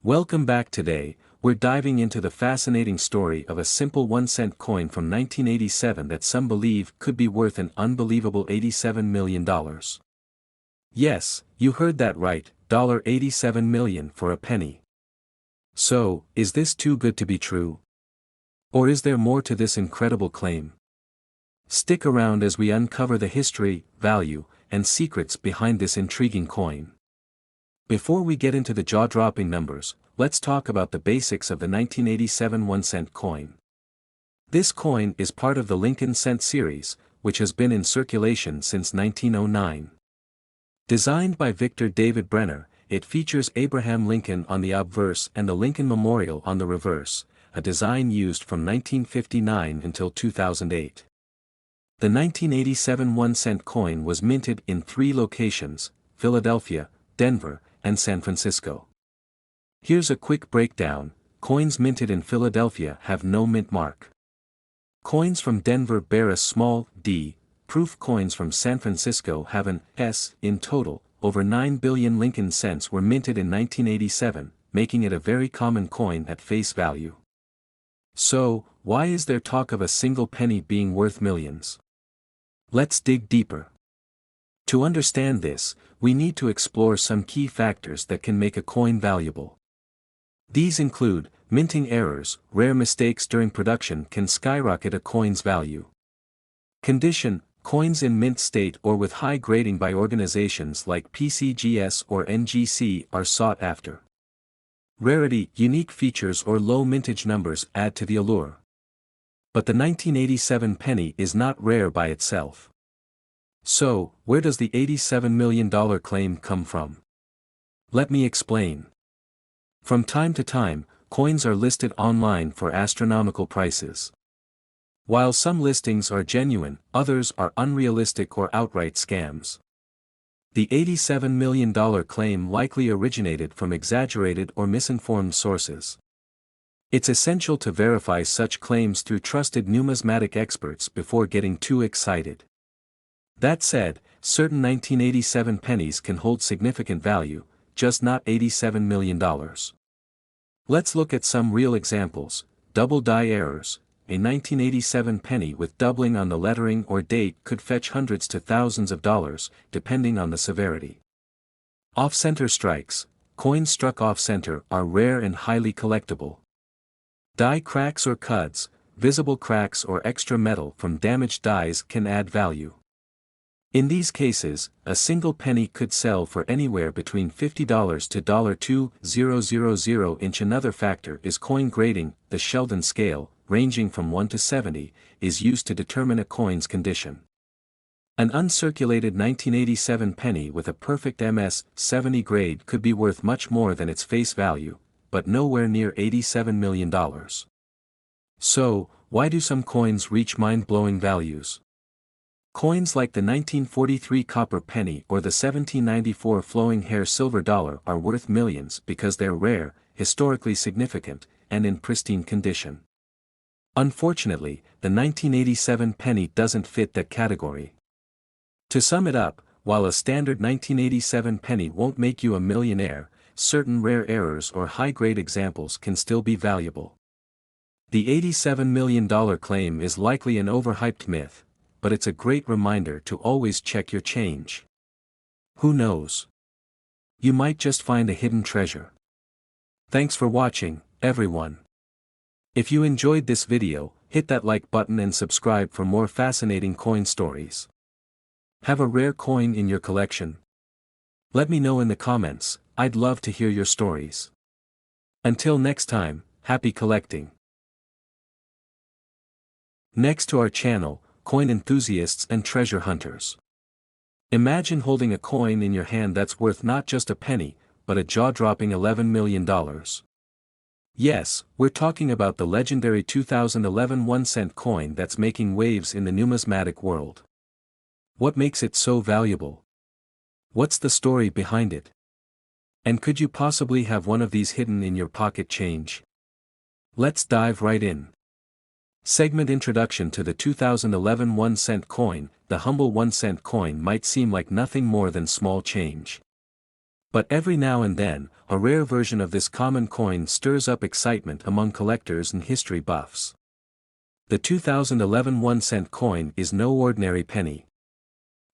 Welcome back. Today, we're diving into the fascinating story of a simple 1-cent coin from 1987 that some believe could be worth an unbelievable $87 million. Yes, you heard that right, $87 million for a penny. So, is this too good to be true? Or is there more to this incredible claim? Stick around as we uncover the history, value, and secrets behind this intriguing coin. Before we get into the jaw-dropping numbers, let's talk about the basics of the 1987 1-cent coin. This coin is part of the Lincoln cent series, which has been in circulation since 1909. Designed by Victor David Brenner, it features Abraham Lincoln on the obverse and the Lincoln Memorial on the reverse, a design used from 1959 until 2008. The 1987 1-cent coin was minted in 3 locations: Philadelphia, Denver, and San Francisco. Here's a quick breakdown: coins minted in Philadelphia have no mint mark. Coins from Denver bear a small d. Proof coins from San Francisco have an S. In total, over 9 billion Lincoln cents were minted in 1987, making it a very common coin at face value. So, why is there talk of a single penny being worth millions? Let's dig deeper. To understand this, we need to explore some key factors that can make a coin valuable. These include: minting errors. Rare mistakes during production can skyrocket a coin's value. Condition: coins in mint state or with high grading by organizations like PCGS or NGC are sought after. Rarity: unique features or low mintage numbers add to the allure. But the 1987 penny is not rare by itself. So, where does the $87 million claim come from? Let me explain. From time to time, coins are listed online for astronomical prices. While some listings are genuine, others are unrealistic or outright scams. The $87 million claim likely originated from exaggerated or misinformed sources. It's essential to verify such claims through trusted numismatic experts before getting too excited. That said, certain 1987 pennies can hold significant value, just not $87 million. Let's look at some real examples. Double die errors. A 1987 penny with doubling on the lettering or date could fetch hundreds to thousands of dollars, depending on the severity. Off-center strikes. Coins struck off-center are rare and highly collectible. Die cracks or cuds. Visible cracks or extra metal from damaged dies can add value. In these cases, a single penny could sell for anywhere between $50 to $2,000. Another factor is coin grading. The Sheldon scale, ranging from 1 to 70, is used to determine a coin's condition. An uncirculated 1987 penny with a perfect MS 70 grade could be worth much more than its face value, but nowhere near $87 million. So, why do some coins reach mind-blowing values? Coins like the 1943 copper penny or the 1794 flowing hair silver dollar are worth millions because they're rare, historically significant, and in pristine condition. Unfortunately, the 1987 penny doesn't fit that category. To sum it up, while a standard 1987 penny won't make you a millionaire, certain rare errors or high-grade examples can still be valuable. The $87 million claim is likely an overhyped myth, but it's a great reminder to always check your change. Who knows? You might just find a hidden treasure. Thanks for watching, everyone. If you enjoyed this video, hit that like button and subscribe for more fascinating coin stories. Have a rare coin in your collection? Let me know in the comments. I'd love to hear your stories. Until next time, happy collecting. Next to our channel, coin enthusiasts and treasure hunters. Imagine holding a coin in your hand that's worth not just a penny, but a jaw-dropping $11 million. Yes, we're talking about the legendary 2011 1-cent coin that's making waves in the numismatic world. What makes it so valuable? What's the story behind it? And could you possibly have one of these hidden in your pocket change? Let's dive right in. Segment Introduction to the 2011 1-cent coin. The humble 1-cent coin might seem like nothing more than small change. But every now and then, a rare version of this common coin stirs up excitement among collectors and history buffs. The 2011 1-cent coin is no ordinary penny.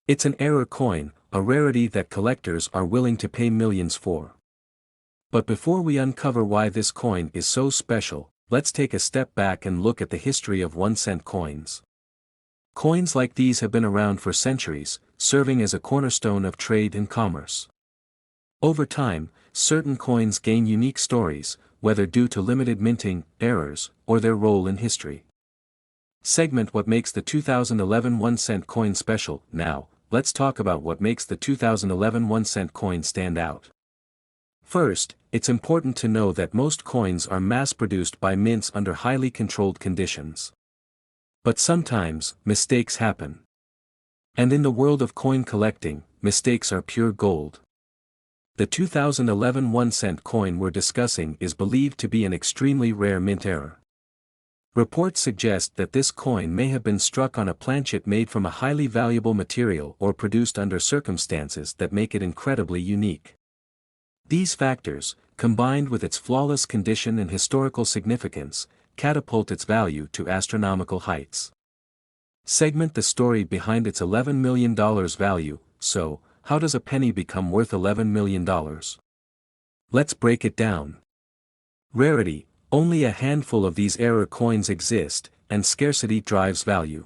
It's an error coin, a rarity that collectors are willing to pay millions for. But before we uncover why this coin is so special, let's take a step back and look at the history of 1-cent coins. Coins like these have been around for centuries, serving as a cornerstone of trade and commerce. Over time, certain coins gain unique stories, whether due to limited minting, errors, or their role in history. Segment What makes the 2011 1-cent coin special. Now, let's talk about what makes the 2011 1-cent coin stand out. First, it's important to know that most coins are mass-produced by mints under highly controlled conditions. But sometimes, mistakes happen. And in the world of coin collecting, mistakes are pure gold. The 2011 1-cent coin we're discussing is believed to be an extremely rare mint error. Reports suggest that this coin may have been struck on a planchet made from a highly valuable material or produced under circumstances that make it incredibly unique. These factors, combined with its flawless condition and historical significance, catapult its value to astronomical heights. Segment The story behind its $11 million value. So, how does a penny become worth $11 million? Let's break it down. Rarity. Only a handful of these error coins exist, and scarcity drives value.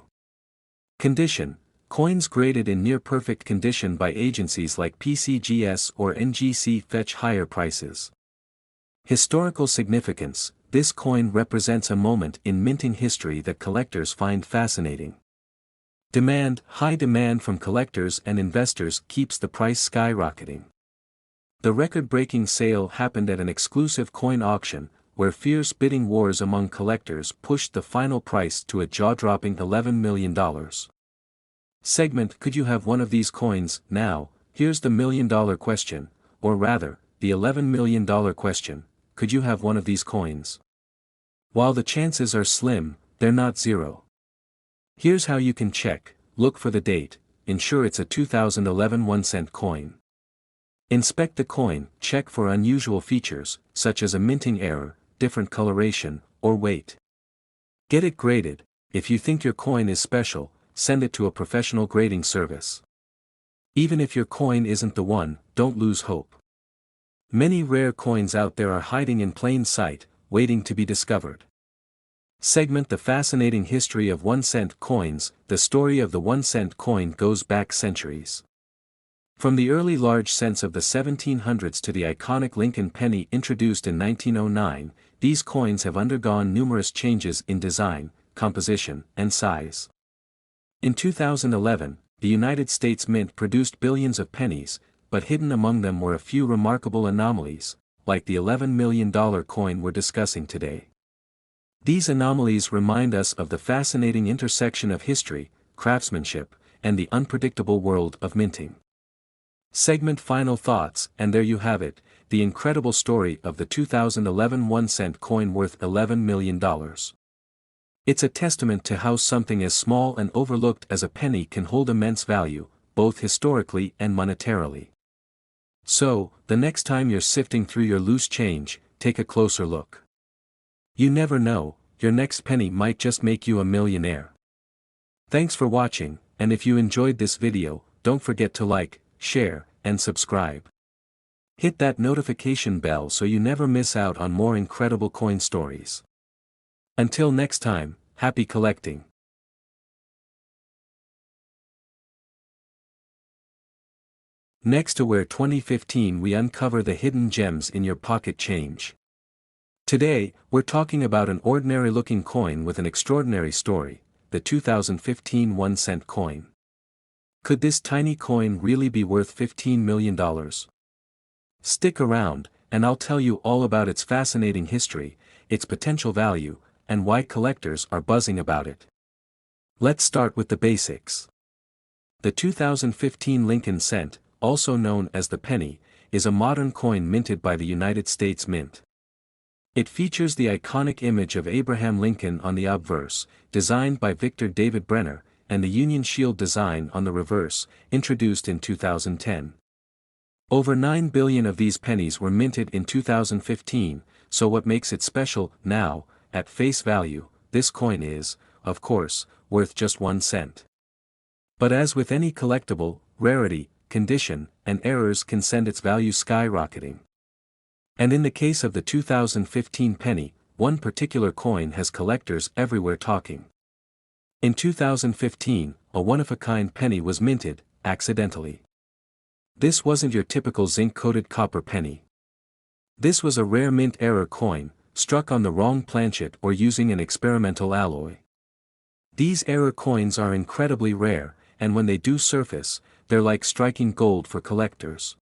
Condition. Coins graded in near-perfect condition by agencies like PCGS or NGC fetch higher prices. Historical significance. This coin represents a moment in minting history that collectors find fascinating. Demand. High demand from collectors and investors keeps the price skyrocketing. The record-breaking sale happened at an exclusive coin auction, where fierce bidding wars among collectors pushed the final price to a jaw-dropping $11 million. Segment Could you have one of these coins? Now, here's the million-dollar question, or rather, the $11 million question: could you have one of these coins? While the chances are slim, they're not zero. Here's how you can check: look for the date, ensure it's a 2011 1-cent coin. Inspect the coin, check for unusual features, such as a minting error, different coloration, or weight. Get it graded. If you think your coin is special, send it to a professional grading service. Even if your coin isn't the one, don't lose hope. Many rare coins out there are hiding in plain sight, waiting to be discovered. Segment The fascinating history of 1-cent coins. The story of the 1-cent coin goes back centuries. From the early large cents of the 1700s to the iconic Lincoln penny introduced in 1909, these coins have undergone numerous changes in design, composition, and size. In 2011, the United States Mint produced billions of pennies, but hidden among them were a few remarkable anomalies, like the $11 million coin we're discussing today. These anomalies remind us of the fascinating intersection of history, craftsmanship, and the unpredictable world of minting. Segment Final thoughts. And there you have it, the incredible story of the 2011 1-cent coin worth $11 million. It's a testament to how something as small and overlooked as a penny can hold immense value, both historically and monetarily. So, the next time you're sifting through your loose change, take a closer look. You never know, your next penny might just make you a millionaire. Thanks for watching, and if you enjoyed this video, don't forget to like, share, and subscribe. Hit that notification bell so you never miss out on more incredible coin stories. Until next time, happy collecting. Next to Where 2015 we uncover the hidden gems in your pocket change. Today, we're talking about an ordinary-looking coin with an extraordinary story, the 2015 1-cent coin. Could this tiny coin really be worth $15 million? Stick around, and I'll tell you all about its fascinating history, its potential value, and why collectors are buzzing about it. Let's start with the basics. The 2015 Lincoln cent, also known as the penny, is a modern coin minted by the United States Mint. It features the iconic image of Abraham Lincoln on the obverse, designed by Victor David Brenner, and the Union Shield design on the reverse, introduced in 2010. Over 9 billion of these pennies were minted in 2015, so what makes it special? Now, at face value, this coin is, of course, worth just 1 cent. But as with any collectible, rarity, condition, and errors can send its value skyrocketing. And in the case of the 2015 penny, one particular coin has collectors everywhere talking. In 2015, a one-of-a-kind penny was minted, accidentally. This wasn't your typical zinc-coated copper penny. This was a rare mint error coin, struck on the wrong planchet or using an experimental alloy. These error coins are incredibly rare, and when they do surface, they're like striking gold for collectors.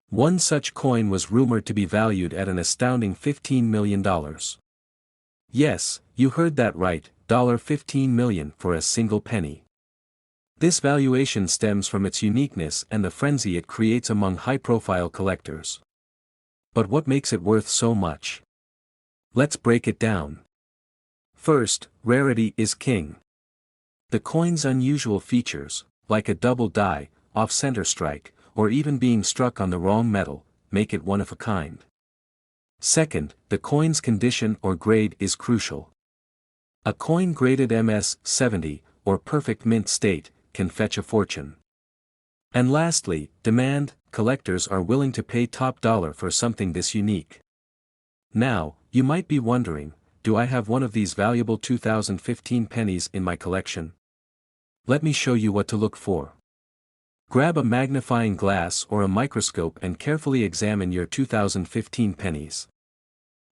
One such coin was rumored to be valued at an astounding $15 million. Yes, you heard that right, $15 million for a single penny. This valuation stems from its uniqueness and the frenzy it creates among high-profile collectors. But what makes it worth so much? Let's break it down. First, rarity is king. The coin's unusual features, like a double die, off-center strike, or even being struck on the wrong metal, make it one of a kind. Second, the coin's condition or grade is crucial. A coin graded MS-70, or perfect mint state, can fetch a fortune. And lastly, demand. Collectors are willing to pay top dollar for something this unique. Now, you might be wondering, do I have one of these valuable 2015 pennies in my collection? Let me show you what to look for. Grab a magnifying glass or a microscope and carefully examine your 2015 pennies.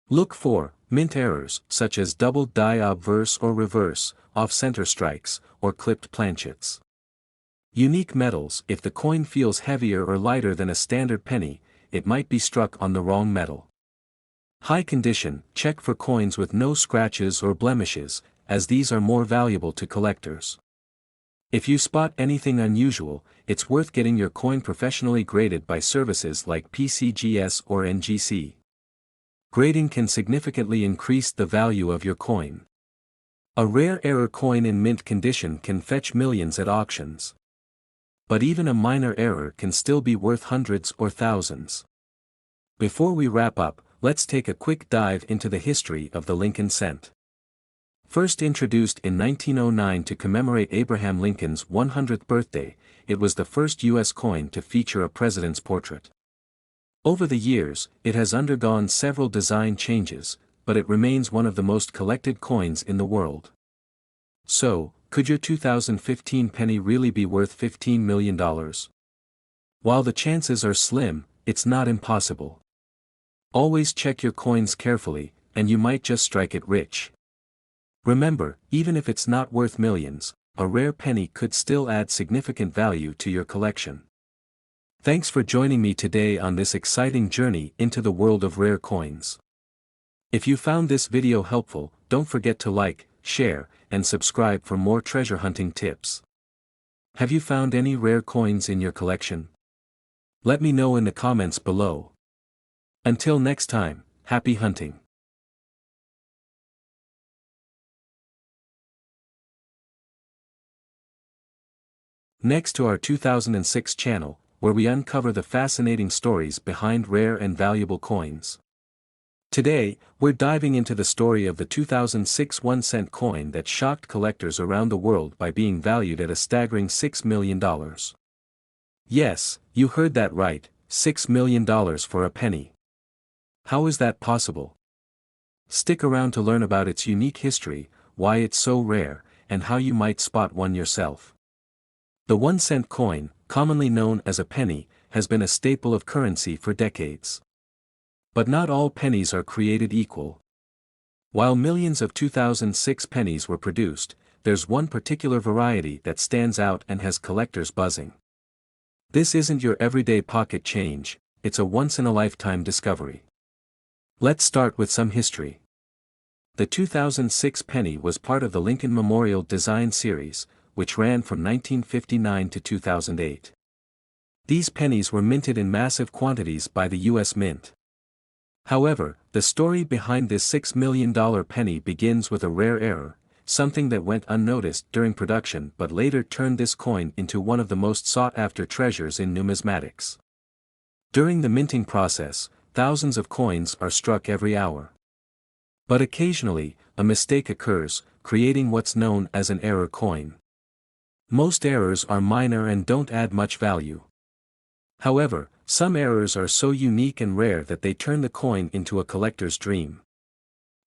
Look for mint errors, such as double die obverse or reverse, off-center strikes, or clipped planchets. Unique metals. If the coin feels heavier or lighter than a standard penny, it might be struck on the wrong metal. High condition. Check for coins with no scratches or blemishes, as these are more valuable to collectors. If you spot anything unusual, it's worth getting your coin professionally graded by services like PCGS or NGC. Grading can significantly increase the value of your coin. A rare error coin in mint condition can fetch millions at auctions. But even a minor error can still be worth hundreds or thousands. Before we wrap up, let's take a quick dive into the history of the Lincoln cent. First introduced in 1909 to commemorate Abraham Lincoln's 100th birthday, it was the first U.S. coin to feature a president's portrait. Over the years, it has undergone several design changes, but it remains one of the most collected coins in the world. So, could your 2015 penny really be worth $15 million? While the chances are slim, it's not impossible. Always check your coins carefully, and you might just strike it rich. Remember, even if it's not worth millions, a rare penny could still add significant value to your collection. Thanks for joining me today on this exciting journey into the world of rare coins. If you found this video helpful, don't forget to like, share, and subscribe for more treasure hunting tips. Have you found any rare coins in your collection? Let me know in the comments below. Until next time, happy hunting. Next to our 2006 channel, where we uncover the fascinating stories behind rare and valuable coins. Today, we're diving into the story of the 2006 1-cent coin that shocked collectors around the world by being valued at a staggering $6 million. Yes, you heard that right, $6 million for a penny. How is that possible? Stick around to learn about its unique history, why it's so rare, and how you might spot one yourself. The 1-cent coin, commonly known as a penny, has been a staple of currency for decades. But not all pennies are created equal. While millions of 2006 pennies were produced, there's one particular variety that stands out and has collectors buzzing. This isn't your everyday pocket change, it's a once-in-a-lifetime discovery. Let's start with some history. The 2006 penny was part of the Lincoln Memorial Design Series, which ran from 1959 to 2008. These pennies were minted in massive quantities by the U.S. Mint. However, the story behind this $6 million penny begins with a rare error, something that went unnoticed during production but later turned this coin into one of the most sought-after treasures in numismatics. During the minting process, thousands of coins are struck every hour. But occasionally, a mistake occurs, creating what's known as an error coin. Most errors are minor and don't add much value. However, some errors are so unique and rare that they turn the coin into a collector's dream.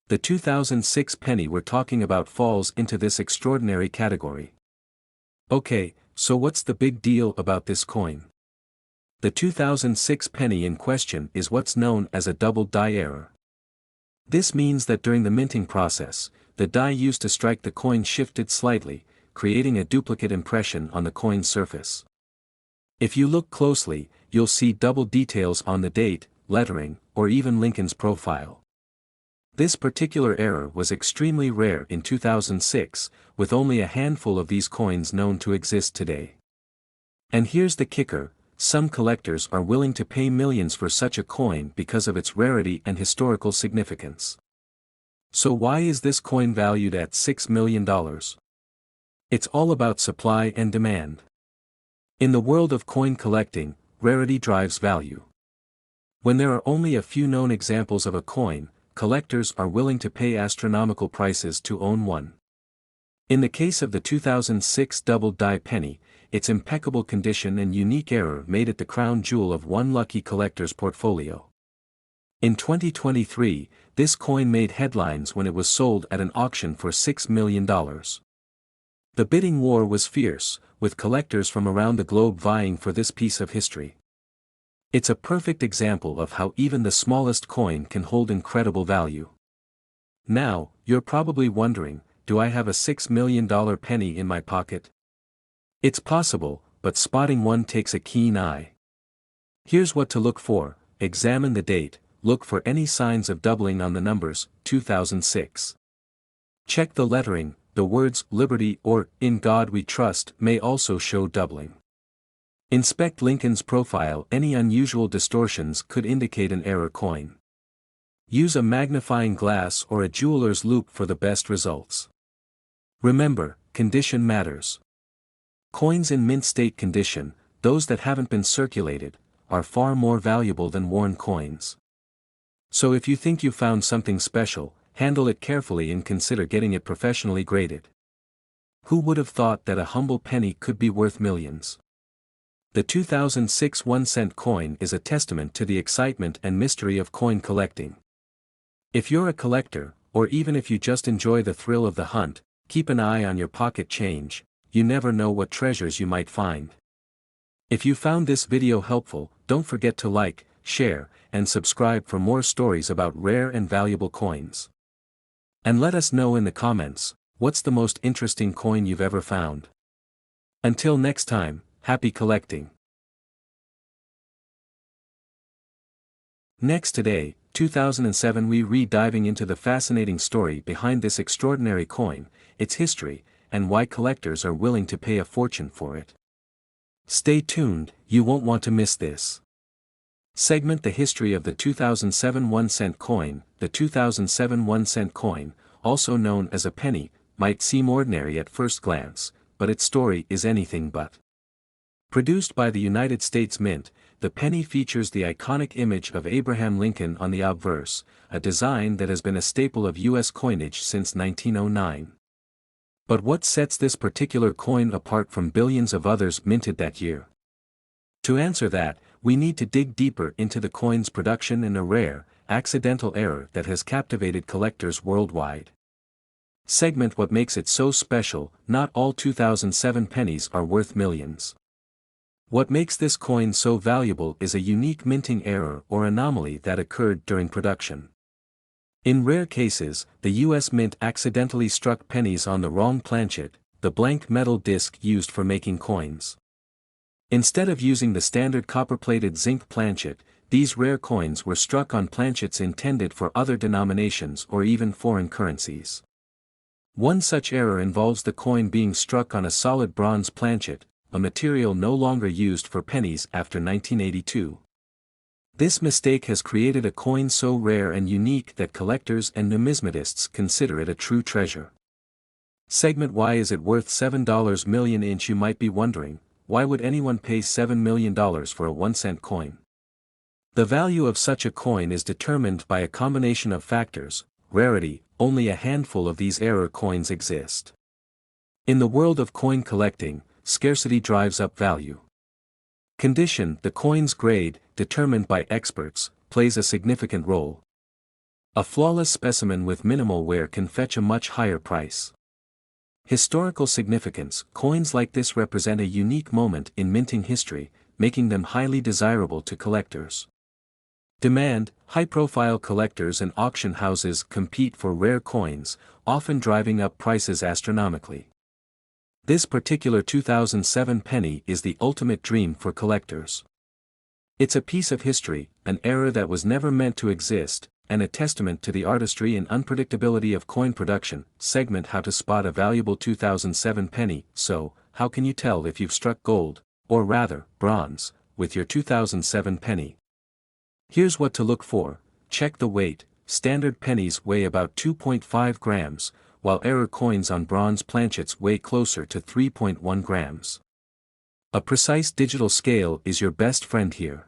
The 2006 penny we're talking about falls into this extraordinary category. Okay, so what's the big deal about this coin? The 2006 penny in question is what's known as a double die error. This means that during the minting process, the die used to strike the coin shifted slightly, creating a duplicate impression on the coin's surface. If you look closely, you'll see double details on the date, lettering, or even Lincoln's profile. This particular error was extremely rare in 2006, with only a handful of these coins known to exist today. And here's the kicker: some collectors are willing to pay millions for such a coin because of its rarity and historical significance. So why is this coin valued at $6 million? It's all about supply and demand. In the world of coin collecting, rarity drives value. When there are only a few known examples of a coin, collectors are willing to pay astronomical prices to own one. In the case of the 2006 double die penny, its impeccable condition and unique error made it the crown jewel of one lucky collector's portfolio. In 2023, this coin made headlines when it was sold at an auction for $6 million. The bidding war was fierce, with collectors from around the globe vying for this piece of history. It's a perfect example of how even the smallest coin can hold incredible value. Now, you're probably wondering, do I have a $6 million penny in my pocket? It's possible, but spotting one takes a keen eye. Here's what to look for: examine the date, look for any signs of doubling on the numbers, 2006. Check the lettering, the words "Liberty" or "In God We Trust" may also show doubling. Inspect Lincoln's profile. Any unusual distortions could indicate an error coin. Use a magnifying glass or a jeweler's loupe for the best results. Remember, condition matters. Coins in mint state condition, those that haven't been circulated, are far more valuable than worn coins. So if you think you found something special, handle it carefully and consider getting it professionally graded. Who would have thought that a humble penny could be worth millions? The 2006 1-cent coin is a testament to the excitement and mystery of coin collecting. If you're a collector, or even if you just enjoy the thrill of the hunt, keep an eye on your pocket change. You never know what treasures you might find. If you found this video helpful, don't forget to like, share, and subscribe for more stories about rare and valuable coins. And let us know in the comments, what's the most interesting coin you've ever found? Until next time, happy collecting. Next today, 2007, we re-diving into the fascinating story behind this extraordinary coin, its history, and why collectors are willing to pay a fortune for it. Stay tuned, you won't want to miss this. Segment: the history of the 2007 1-cent coin. The 2007 1-cent coin, also known as a penny, might seem ordinary at first glance, but its story is anything but. Produced by the United States Mint, the penny features the iconic image of Abraham Lincoln on the obverse, a design that has been a staple of U.S. coinage since 1909. But what sets this particular coin apart from billions of others minted that year? To answer that, we need to dig deeper into the coin's production and a rare, accidental error that has captivated collectors worldwide. Segment: what makes it so special. Not all 2007 pennies are worth millions. What makes this coin so valuable is a unique minting error or anomaly that occurred during production. In rare cases, the U.S. Mint accidentally struck pennies on the wrong planchet, the blank metal disc used for making coins. Instead of using the standard copper-plated zinc planchet, these rare coins were struck on planchets intended for other denominations or even foreign currencies. One such error involves the coin being struck on a solid bronze planchet, a material no longer used for pennies after 1982. This mistake has created a coin so rare and unique that collectors and numismatists consider it a true treasure. Segment: why is it worth $7 million? You might be wondering, why would anyone pay $7 million for a 1-cent coin? The value of such a coin is determined by a combination of factors. Rarity, only a handful of these error coins exist. In the world of coin collecting, scarcity drives up value. Condition, the coin's grade, determined by experts, plays a significant role. A flawless specimen with minimal wear can fetch a much higher price. Historical significance, coins like this represent a unique moment in minting history, making them highly desirable to collectors. Demand, high-profile collectors and auction houses compete for rare coins, often driving up prices astronomically. This particular 2007 penny is the ultimate dream for collectors. It's a piece of history, an era that was never meant to exist, and a testament to the artistry and unpredictability of coin production. Segment: How to spot a valuable 2007 penny. So, how can you tell if you've struck gold, or rather, bronze, with your 2007 penny? Here's what to look for. Check the weight. Standard pennies weigh about 2.5 grams, while error coins on bronze planchets weigh closer to 3.1 grams. A precise digital scale is your best friend here.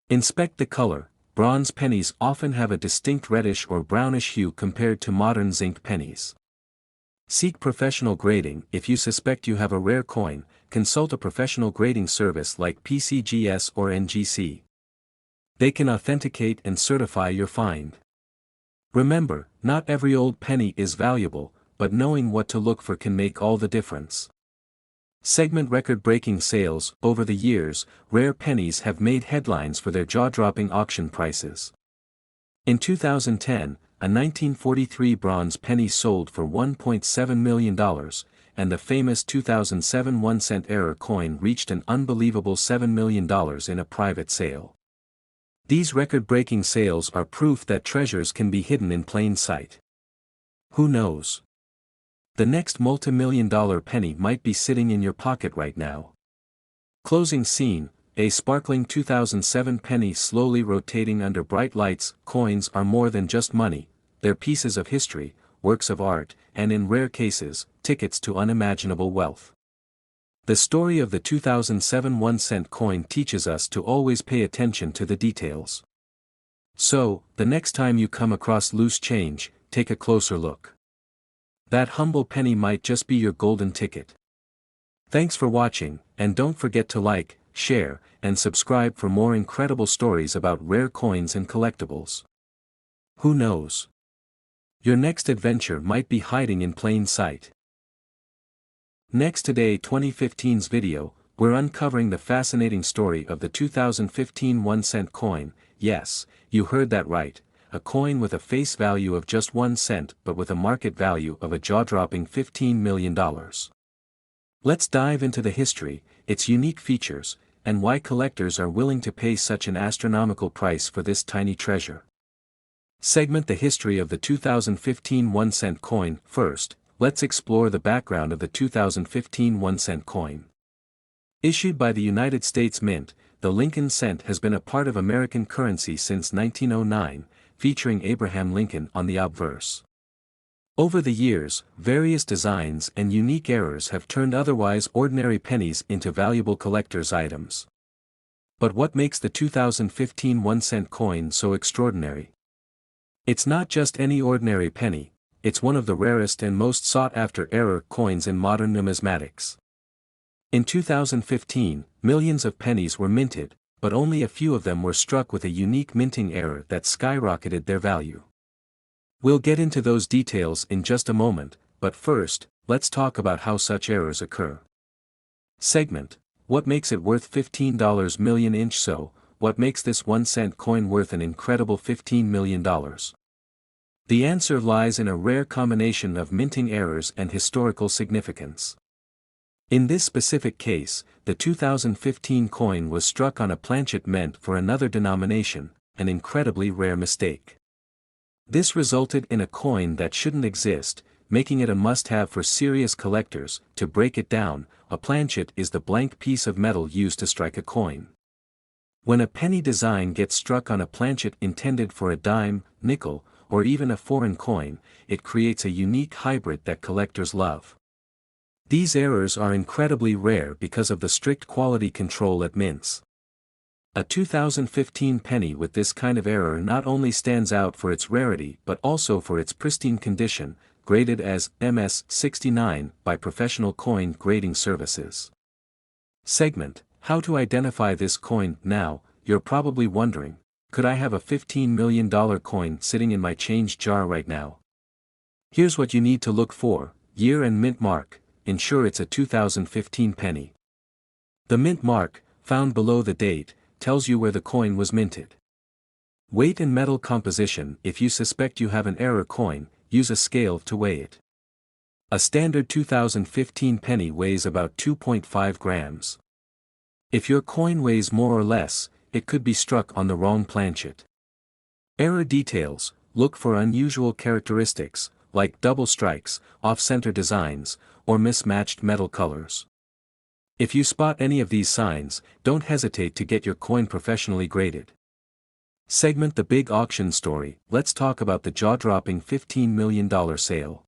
Inspect the color. Bronze pennies often have a distinct reddish or brownish hue compared to modern zinc pennies. Seek professional grading. If you suspect you have a rare coin, consult a professional grading service like PCGS or NGC. They can authenticate and certify your find. Remember, not every old penny is valuable, but knowing what to look for can make all the difference. Segment: Record-breaking sales. Over the years, rare pennies have made headlines for their jaw-dropping auction prices. In 2010, a 1943 bronze penny sold for $1.7 million, and the famous 2007 1-cent error coin reached an unbelievable $7 million in a private sale. These record-breaking sales are proof that treasures can be hidden in plain sight. Who knows? The next multi-million-dollar penny might be sitting in your pocket right now. Closing scene: a sparkling 2007 penny slowly rotating under bright lights. Coins are more than just money, they're pieces of history, works of art, and in rare cases, tickets to unimaginable wealth. The story of the 2007 1-cent coin teaches us to always pay attention to the details. So, the next time you come across loose change, take a closer look. That humble penny might just be your golden ticket. Thanks for watching, and don't forget to like, share, and subscribe for more incredible stories about rare coins and collectibles. Who knows? Your next adventure might be hiding in plain sight. Next, today 2015's video, we're uncovering the fascinating story of the 2015 1-cent coin. Yes, you heard that right, a coin with a face value of just 1 cent but with a market value of a jaw-dropping $15 million. Let's dive into the history, its unique features, and why collectors are willing to pay such an astronomical price for this tiny treasure. Segment: The history of the 2015 1-cent coin. First, let's explore the background of the 2015 1-cent coin. Issued by the United States Mint, the Lincoln cent has been a part of American currency since 1909, featuring Abraham Lincoln on the obverse. Over the years, various designs and unique errors have turned otherwise ordinary pennies into valuable collector's items. But what makes the 2015 1-cent coin so extraordinary? It's not just any ordinary penny, it's one of the rarest and most sought-after error coins in modern numismatics. In 2015, millions of pennies were minted, but only a few of them were struck with a unique minting error that skyrocketed their value. We'll get into those details in just a moment, but first, let's talk about how such errors occur. Segment: What makes it worth $15 million? So, what makes this 1-cent coin worth an incredible $15 million? The answer lies in a rare combination of minting errors and historical significance. In this specific case, the 2015 coin was struck on a planchet meant for another denomination, an incredibly rare mistake. This resulted in a coin that shouldn't exist, making it a must-have for serious collectors. To break it down, a planchet is the blank piece of metal used to strike a coin. When a penny design gets struck on a planchet intended for a dime, nickel, or even a foreign coin, it creates a unique hybrid that collectors love. These errors are incredibly rare because of the strict quality control at mints. A 2015 penny with this kind of error not only stands out for its rarity but also for its pristine condition, graded as MS69 by professional coin grading services. Segment: How to identify this coin. Now, you're probably wondering, could I have a $15 million coin sitting in my change jar right now? Here's what you need to look for: year and mint mark. Ensure it's a 2015 penny. The mint mark, found below the date, tells you where the coin was minted. Weight and metal composition. If you suspect you have an error coin, use a scale to weigh it. A standard 2015 penny weighs about 2.5 grams. If your coin weighs more or less, it could be struck on the wrong planchet. Error details: look for unusual characteristics, like double strikes, off-center designs, or mismatched metal colors. If you spot any of these signs, don't hesitate to get your coin professionally graded. Segment: The big auction story. Let's talk about the jaw-dropping $15 million sale.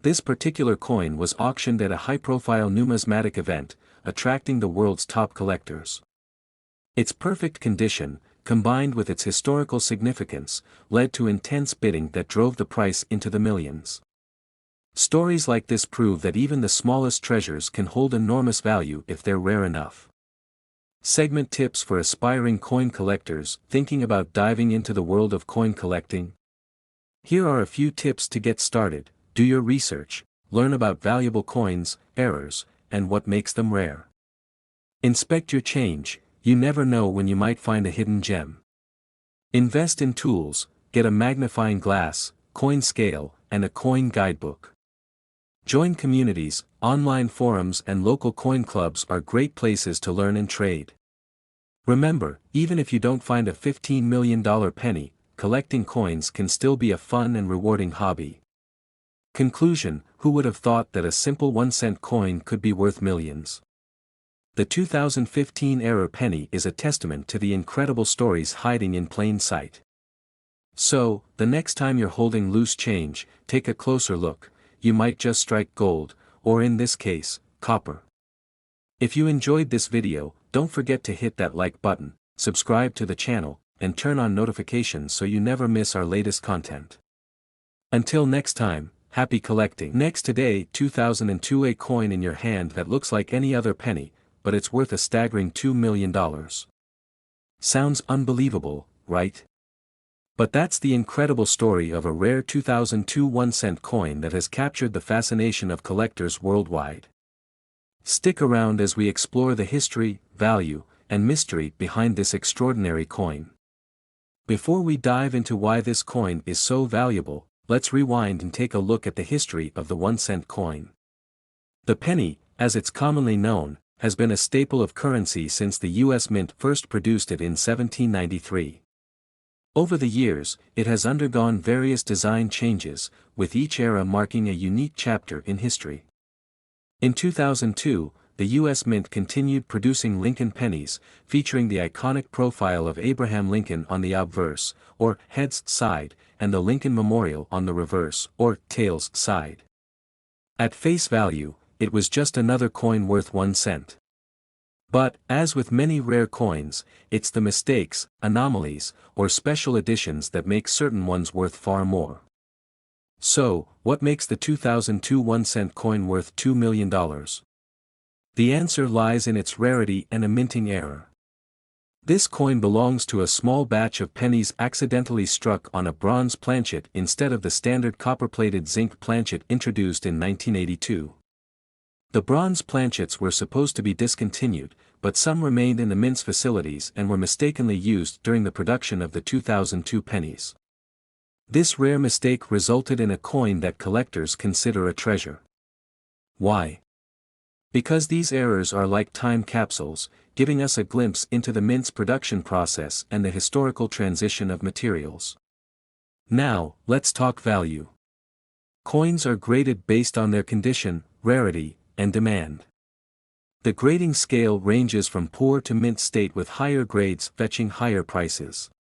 This particular coin was auctioned at a high-profile numismatic event, attracting the world's top collectors. Its perfect condition, combined with its historical significance, led to intense bidding that drove the price into the millions. Stories like this prove that even the smallest treasures can hold enormous value if they're rare enough. Segment: Tips for aspiring coin collectors thinking about diving into the world of coin collecting. Here are a few tips to get started. Do your research, learn about valuable coins, errors, and what makes them rare. Inspect your change. You never know when you might find a hidden gem. Invest in tools. Get a magnifying glass, coin scale, and a coin guidebook. Join communities. Online forums and local coin clubs are great places to learn and trade. Remember, even if you don't find a $15 million penny, collecting coins can still be a fun and rewarding hobby. Conclusion: who would have thought that a simple 1-cent coin could be worth millions? The 2015 error penny is a testament to the incredible stories hiding in plain sight. So, the next time you're holding loose change, take a closer look. You might just strike gold, or in this case, copper. If you enjoyed this video, don't forget to hit that like button, subscribe to the channel, and turn on notifications so you never miss our latest content. Until next time, happy collecting. Next, today, 2002, a coin in your hand that looks like any other penny, but it's worth a staggering $2 million. Sounds unbelievable, right? But that's the incredible story of a rare 2002 1-cent coin that has captured the fascination of collectors worldwide. Stick around as we explore the history, value, and mystery behind this extraordinary coin. Before we dive into why this coin is so valuable, let's rewind and take a look at the history of the 1-cent coin. The penny, as it's commonly known, has been a staple of currency since the U.S. Mint first produced it in 1793. Over the years, it has undergone various design changes, with each era marking a unique chapter in history. In 2002, the U.S. Mint continued producing Lincoln pennies, featuring the iconic profile of Abraham Lincoln on the obverse, or heads side, and the Lincoln Memorial on the reverse, or tails side. At face value, it was just another coin worth 1 cent. But, as with many rare coins, it's the mistakes, anomalies, or special editions that make certain ones worth far more. So, what makes the 2002 1-cent coin worth $2 million? The answer lies in its rarity and a minting error. This coin belongs to a small batch of pennies accidentally struck on a bronze planchet instead of the standard copper-plated zinc planchet introduced in 1982. The bronze planchets were supposed to be discontinued, but some remained in the mint's facilities and were mistakenly used during the production of the 2002 pennies. This rare mistake resulted in a coin that collectors consider a treasure. Why? Because these errors are like time capsules, giving us a glimpse into the mint's production process and the historical transition of materials. Now, let's talk value. Coins are graded based on their condition, rarity, and demand. The grading scale ranges from poor to mint state, with higher grades fetching higher prices.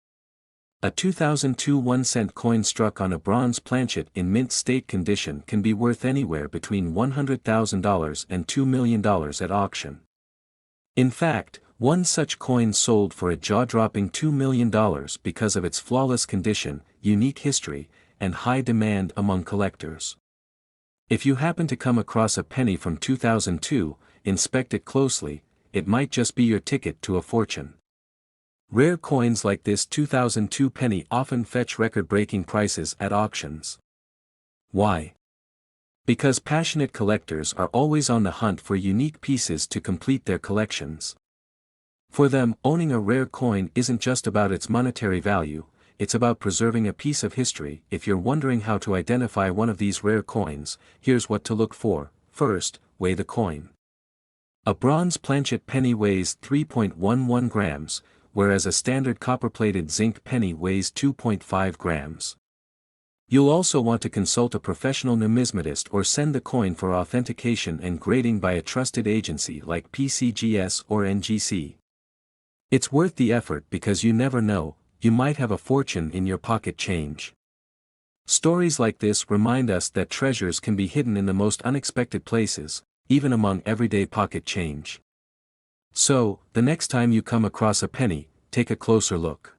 A 2002 1-cent coin struck on a bronze planchet in mint state condition can be worth anywhere between $100,000 and $2 million at auction. In fact, One such coin sold for a jaw-dropping $2 million because of its flawless condition, unique history, and high demand among collectors. If you happen to come across a penny from 2002, inspect it closely, it might just be your ticket to a fortune. Rare coins like this 2002 penny often fetch record-breaking prices at auctions. Why? Because passionate collectors are always on the hunt for unique pieces to complete their collections. For them, owning a rare coin isn't just about its monetary value, it's about preserving a piece of history. If you're wondering how to identify one of these rare coins, here's what to look for. First, weigh the coin. A bronze planchet penny weighs 3.11 grams, whereas a standard copper-plated zinc penny weighs 2.5 grams. You'll also want to consult a professional numismatist or send the coin for authentication and grading by a trusted agency like PCGS or NGC. It's worth the effort because you never know, you might have a fortune in your pocket change. Stories like this remind us that treasures can be hidden in the most unexpected places, even among everyday pocket change. So, the next time you come across a penny, take a closer look.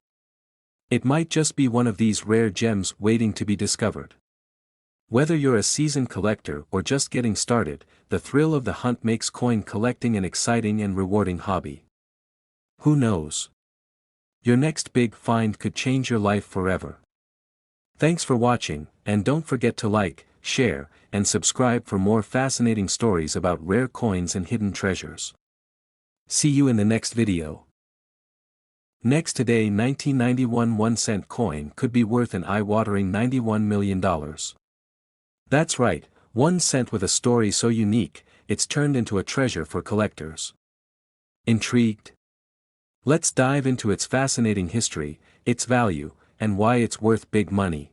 It might just be one of these rare gems waiting to be discovered. Whether you're a seasoned collector or just getting started, the thrill of the hunt makes coin collecting an exciting and rewarding hobby. Who knows? Your next big find could change your life forever. Thanks for watching, and don't forget to like, share, and subscribe for more fascinating stories about rare coins and hidden treasures. See you in the next video. Next, today, 1991 1-cent coin could be worth an eye-watering $91 million. That's right, 1 cent with a story so unique, it's turned into a treasure for collectors. Intrigued? Let's dive into its fascinating history, its value, and why it's worth big money.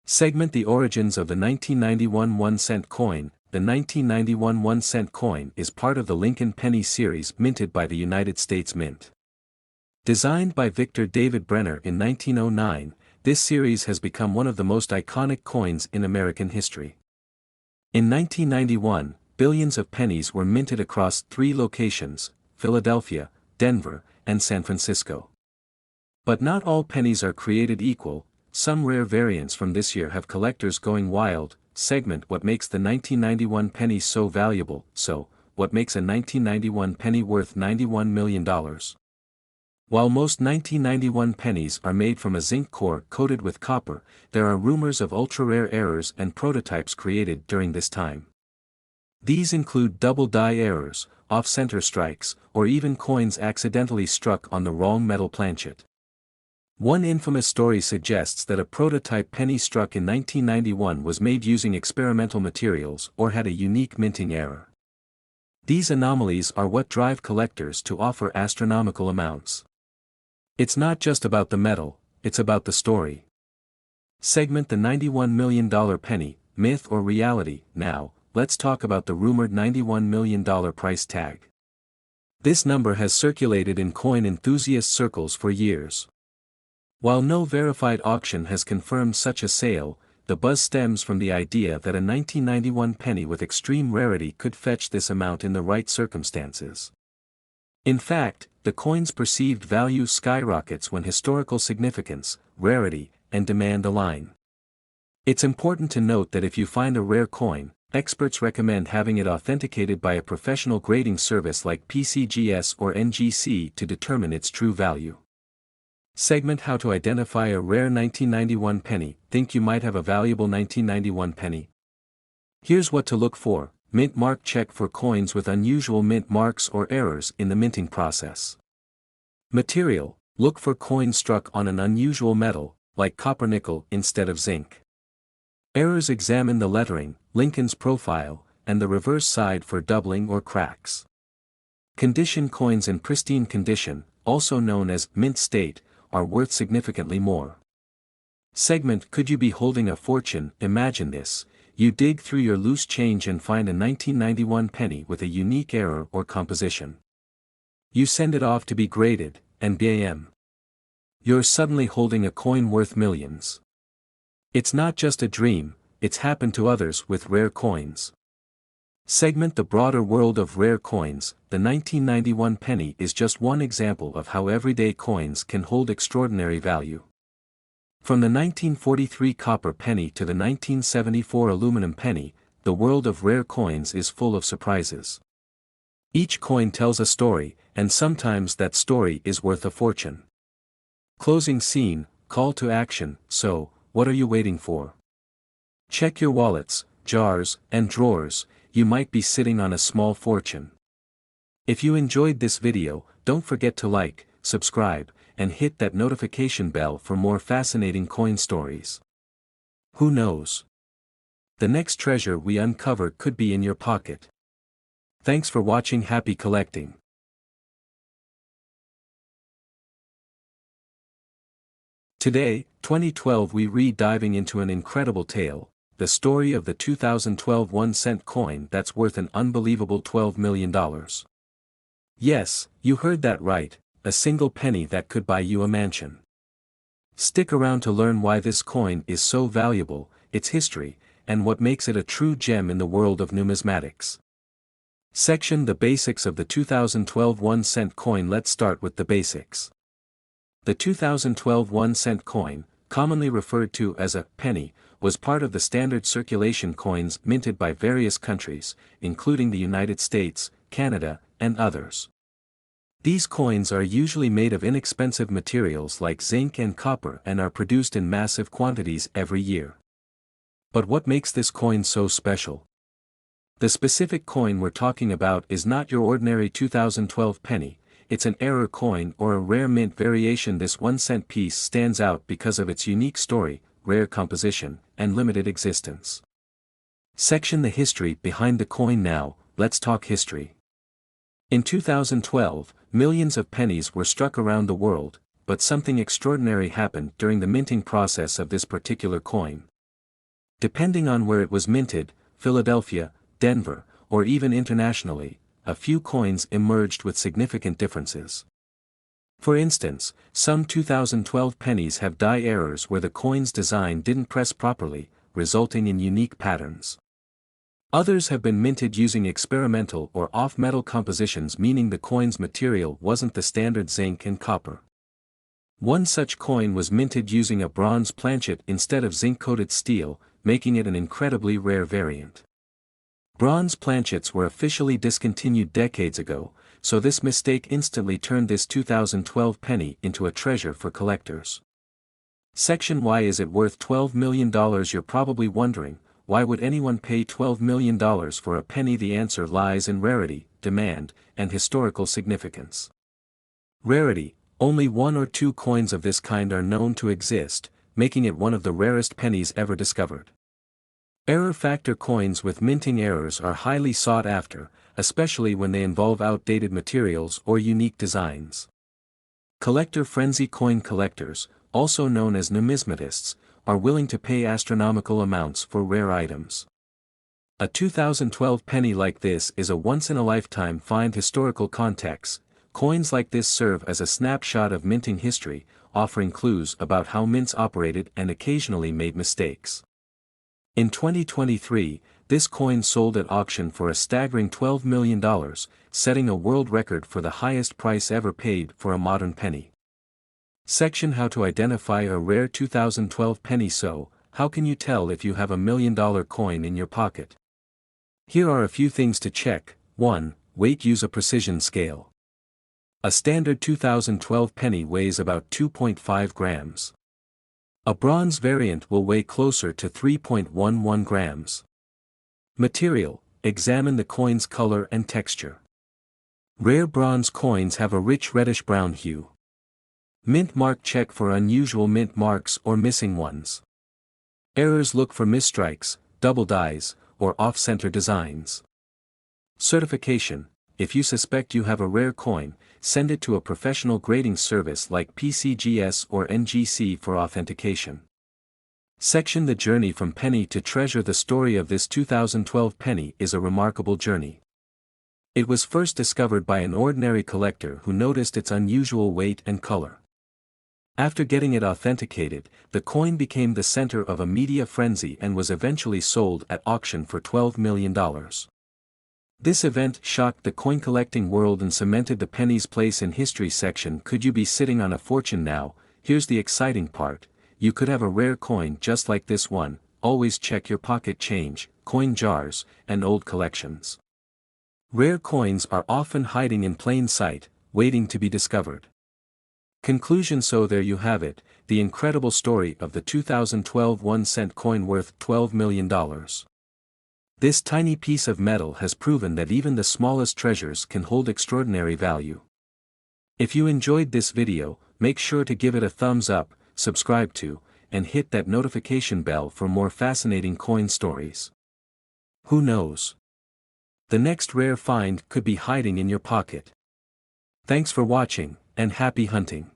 Segment: the origins of the 1991 1-cent coin. The 1991 1-cent coin is part of the Lincoln Penny series minted by the United States Mint. Designed by Victor David Brenner in 1909, this series has become one of the most iconic coins in American history. In 1991, billions of pennies were minted across 3 locations: Philadelphia, Denver, and San Francisco. But not all pennies are created equal. Some rare variants from this year have collectors going wild. Segment: what makes the 1991 penny so valuable? So, what makes a 1991 penny worth $91 million? While most 1991 pennies are made from a zinc core coated with copper, there are rumors of ultra-rare errors and prototypes created during this time. These include double die errors, off-center strikes, or even coins accidentally struck on the wrong metal planchet. One infamous story suggests that a prototype penny struck in 1991 was made using experimental materials or had a unique minting error. These anomalies are what drive collectors to offer astronomical amounts. It's not just about the metal, it's about the story. Segment: the $91 million penny, myth or reality. Now, let's talk about the rumored $91 million price tag. This number has circulated in coin enthusiast circles for years. While no verified auction has confirmed such a sale, the buzz stems from the idea that a 1991 penny with extreme rarity could fetch this amount in the right circumstances. In fact, the coin's perceived value skyrockets when historical significance, rarity, and demand align. It's important to note that if you find a rare coin, experts recommend having it authenticated by a professional grading service like PCGS or NGC to determine its true value. Segment: how to identify a rare 1991 penny. Think you might have a valuable 1991 penny? Here's what to look for. Mint mark: check for coins with unusual mint marks or errors in the minting process. Material: look for coins struck on an unusual metal, like copper nickel instead of zinc. Errors: examine the lettering, Lincoln's profile, and the reverse side for doubling or cracks. Condition: coins in pristine condition, also known as mint state, are worth significantly more. Segment: could you be holding a fortune? Imagine this: you dig through your loose change and find a 1991 penny with a unique error or composition. You send it off to be graded, and bam! You're suddenly holding a coin worth millions. It's not just a dream, it's happened to others with rare coins. Segment the broader world of rare coins. The 1991 penny is just one example of how everyday coins can hold extraordinary value. From the 1943 copper penny to the 1974 aluminum penny, the world of rare coins is full of surprises. Each coin tells a story, and sometimes that story is worth a fortune. Closing scene, call to action. So, what are you waiting for? Check your wallets, jars, and drawers. You might be sitting on a small fortune. If you enjoyed this video, don't forget to like, subscribe, and hit that notification bell for more fascinating coin stories. Who knows? The next treasure we uncover could be in your pocket. Thanks for watching. Happy collecting. Today, 2012, we diving into an incredible tale, the story of the 2012 1-cent coin that's worth an unbelievable $12 million. Yes, you heard that right, a single penny that could buy you a mansion. Stick around to learn why this coin is so valuable, its history, and what makes it a true gem in the world of numismatics. Section: The basics of the 2012 1-cent coin. Let's start with the basics. The 2012 1-cent coin, commonly referred to as a penny, was part of the standard circulation coins minted by various countries, including the United States, Canada, and others. These coins are usually made of inexpensive materials like zinc and copper and are produced in massive quantities every year. But what makes this coin so special? The specific coin we're talking about is not your ordinary 2012 penny. It's an error coin or a rare mint variation. This 1-cent piece stands out because of its unique story, rare composition, and limited existence. Section: The history behind the coin. Now, let's talk history. In 2012, millions of pennies were struck around the world, but something extraordinary happened during the minting process of this particular coin. Depending on where it was minted, Philadelphia, Denver, or even internationally, a few coins emerged with significant differences. For instance, some 2012 pennies have die errors where the coin's design didn't press properly, resulting in unique patterns. Others have been minted using experimental or off-metal compositions, meaning the coin's material wasn't the standard zinc and copper. One such coin was minted using a bronze planchet instead of zinc-coated steel, making it an incredibly rare variant. Bronze planchets were officially discontinued decades ago, so this mistake instantly turned this 2012 penny into a treasure for collectors. Section: Why is it worth $12 million? You're probably wondering, why would anyone pay $12 million for a penny? The answer lies in rarity, demand, and historical significance. Rarity: only one or two coins of this kind are known to exist, making it one of the rarest pennies ever discovered. Error factor: coins with minting errors are highly sought after, especially when they involve outdated materials or unique designs. Collector frenzy: coin collectors, also known as numismatists, are willing to pay astronomical amounts for rare items. A 2012 penny like this is a once-in-a-lifetime find. Historical context: coins like this serve as a snapshot of minting history, offering clues about how mints operated and occasionally made mistakes. In 2023, this coin sold at auction for a staggering $12 million, setting a world record for the highest price ever paid for a modern penny. Section: How to identify a rare 2012 penny. So, how can you tell if you have a $1 million coin in your pocket? Here are a few things to check. 1. Weight: use a precision scale. A standard 2012 penny weighs about 2.5 grams. A bronze variant will weigh closer to 3.11 grams. Material: examine the coin's color and texture. Rare bronze coins have a rich reddish-brown hue. Mint mark: check for unusual mint marks or missing ones. Errors: look for misstrikes, double dies, or off-center designs. Certification: if you suspect you have a rare coin, send it to a professional grading service like PCGS or NGC for authentication. Section: The journey from penny to treasure. The story of this 2012 penny is a remarkable journey. It was first discovered by an ordinary collector who noticed its unusual weight and color. After getting it authenticated, the coin became the center of a media frenzy and was eventually sold at auction for $12 million. This event shocked the coin collecting world and cemented the penny's place in history section. Could you be sitting on a fortune now? Here's the exciting part. You could have a rare coin just like this one. Always check your pocket change, coin jars, and old collections. Rare coins are often hiding in plain sight, waiting to be discovered. Conclusion. So there you have it, the incredible story of the 2012 1-cent coin worth $12 million. This tiny piece of metal has proven that even the smallest treasures can hold extraordinary value. If you enjoyed this video, make sure to give it a thumbs up, subscribe to, and hit that notification bell for more fascinating coin stories. Who knows? The next rare find could be hiding in your pocket. Thanks for watching, and happy hunting.